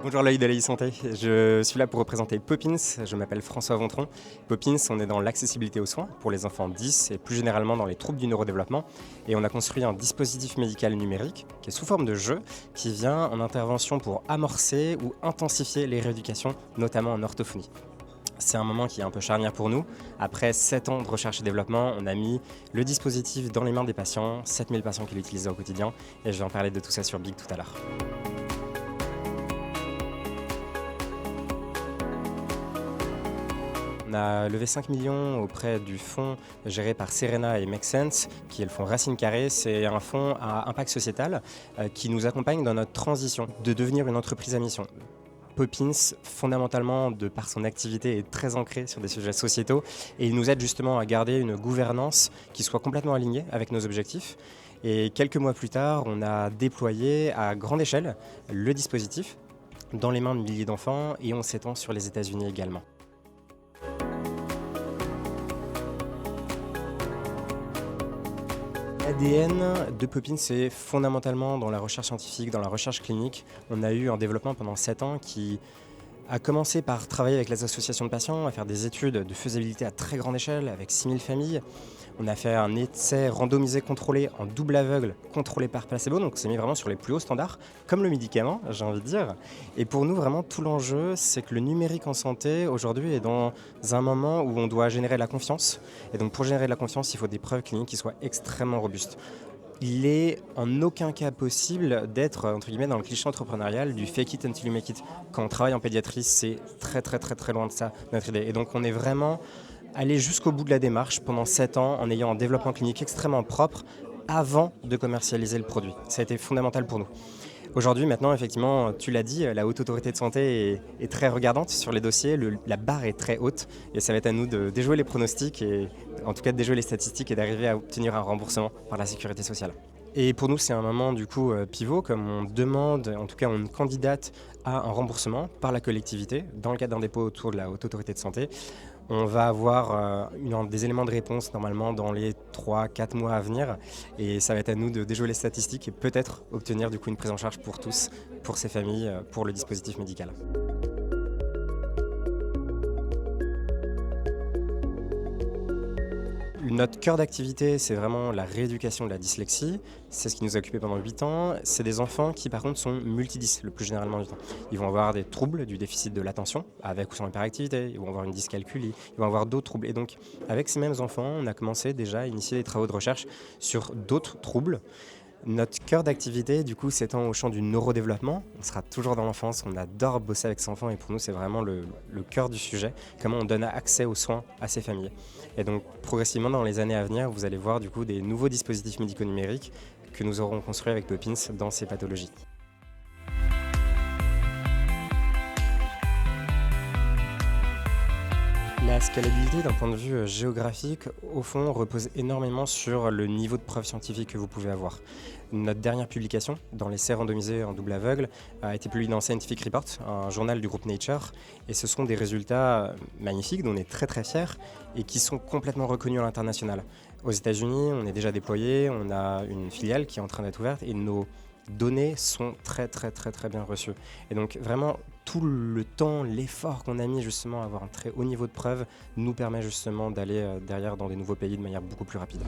Bonjour l'œil de la santé, je suis là pour représenter Poppins, je m'appelle François Vontron. Poppins, on est dans l'accessibilité aux soins pour les enfants 10 et plus généralement dans les troubles du neurodéveloppement. Et on a construit un dispositif médical numérique qui est sous forme de jeu, qui vient en intervention pour amorcer ou intensifier les rééducations, notamment en orthophonie. C'est un moment qui est un peu charnière pour nous. Après 7 ans de recherche et développement, on a mis le dispositif dans les mains des patients, 7000 patients qui l'utilisent au quotidien, et je vais en parler de tout ça sur Big tout à l'heure. On a levé 5 millions auprès du fonds géré par Serena et Make Sense, qui est le fonds Racine Carrée. C'est un fonds à impact sociétal qui nous accompagne dans notre transition de devenir une entreprise à mission. Poppins, fondamentalement, de par son activité, est très ancré sur des sujets sociétaux et il nous aide justement à garder une gouvernance qui soit complètement alignée avec nos objectifs. Et quelques mois plus tard, on a déployé à grande échelle le dispositif dans les mains de milliers d'enfants et on s'étend sur les États-Unis également. L'ADN de Poppins, c'est fondamentalement dans la recherche scientifique, dans la recherche clinique. On a eu un développement pendant 7 ans qui a commencé par travailler avec les associations de patients, à faire des études de faisabilité à très grande échelle avec 6000 familles. On a fait un essai randomisé contrôlé en double aveugle, contrôlé par placebo, donc c'est mis vraiment sur les plus hauts standards, comme le médicament, j'ai envie de dire. Et pour nous, vraiment, tout l'enjeu, c'est que le numérique en santé, aujourd'hui, est dans un moment où on doit générer de la confiance. Et donc pour générer de la confiance, il faut des preuves cliniques qui soient extrêmement robustes. Il est en aucun cas possible d'être, entre guillemets, dans le cliché entrepreneurial du fake it until you make it. Quand on travaille en pédiatrie, c'est très loin de ça, notre idée. Et donc on est vraiment allé jusqu'au bout de la démarche pendant 7 ans en ayant un développement clinique extrêmement propre avant de commercialiser le produit. Ça a été fondamental pour nous. Aujourd'hui, maintenant, effectivement, tu l'as dit, la Haute Autorité de Santé est très regardante sur les dossiers, la barre est très haute et ça va être à nous de déjouer les pronostics et en tout cas de déjouer les statistiques et d'arriver à obtenir un remboursement par la Sécurité sociale. Et pour nous, c'est un moment du coup pivot, comme on demande, en tout cas on candidate à un remboursement par la collectivité dans le cadre d'un dépôt autour de la Haute Autorité de Santé. On va avoir des éléments de réponse normalement dans les 3-4 mois à venir et ça va être à nous de déjouer les statistiques et peut-être obtenir du coup une prise en charge pour tous, pour ces familles, pour le dispositif médical. Notre cœur d'activité, c'est vraiment la rééducation de la dyslexie. C'est ce qui nous a occupé pendant 8 ans. C'est des enfants qui, par contre, sont multidys le plus généralement du temps. Ils vont avoir des troubles du déficit de l'attention, avec ou sans hyperactivité. Ils vont avoir une dyscalculie. Ils vont avoir d'autres troubles. Et donc, avec ces mêmes enfants, on a commencé déjà à initier des travaux de recherche sur d'autres troubles. Notre cœur d'activité, du coup, s'étend au champ du neurodéveloppement. On sera toujours dans l'enfance, on adore bosser avec ces enfants et pour nous, c'est vraiment le cœur du sujet. Comment on donne accès aux soins à ces familles. Et donc, progressivement, dans les années à venir, vous allez voir du coup des nouveaux dispositifs médico-numériques que nous aurons construits avec Poppins dans ces pathologies. La scalabilité d'un point de vue géographique, au fond, repose énormément sur le niveau de preuve scientifique que vous pouvez avoir. Notre dernière publication, dans l'essai randomisé en double aveugle, a été publiée dans Scientific Report, un journal du groupe Nature, et ce sont des résultats magnifiques, dont on est très fiers, et qui sont complètement reconnus à l'international. Aux États-Unis, on est déjà déployé, on a une filiale qui est en train d'être ouverte, et nos données sont très bien reçues. Et donc vraiment tout le temps, l'effort qu'on a mis justement à avoir un très haut niveau de preuve nous permet justement d'aller derrière dans des nouveaux pays de manière beaucoup plus rapide.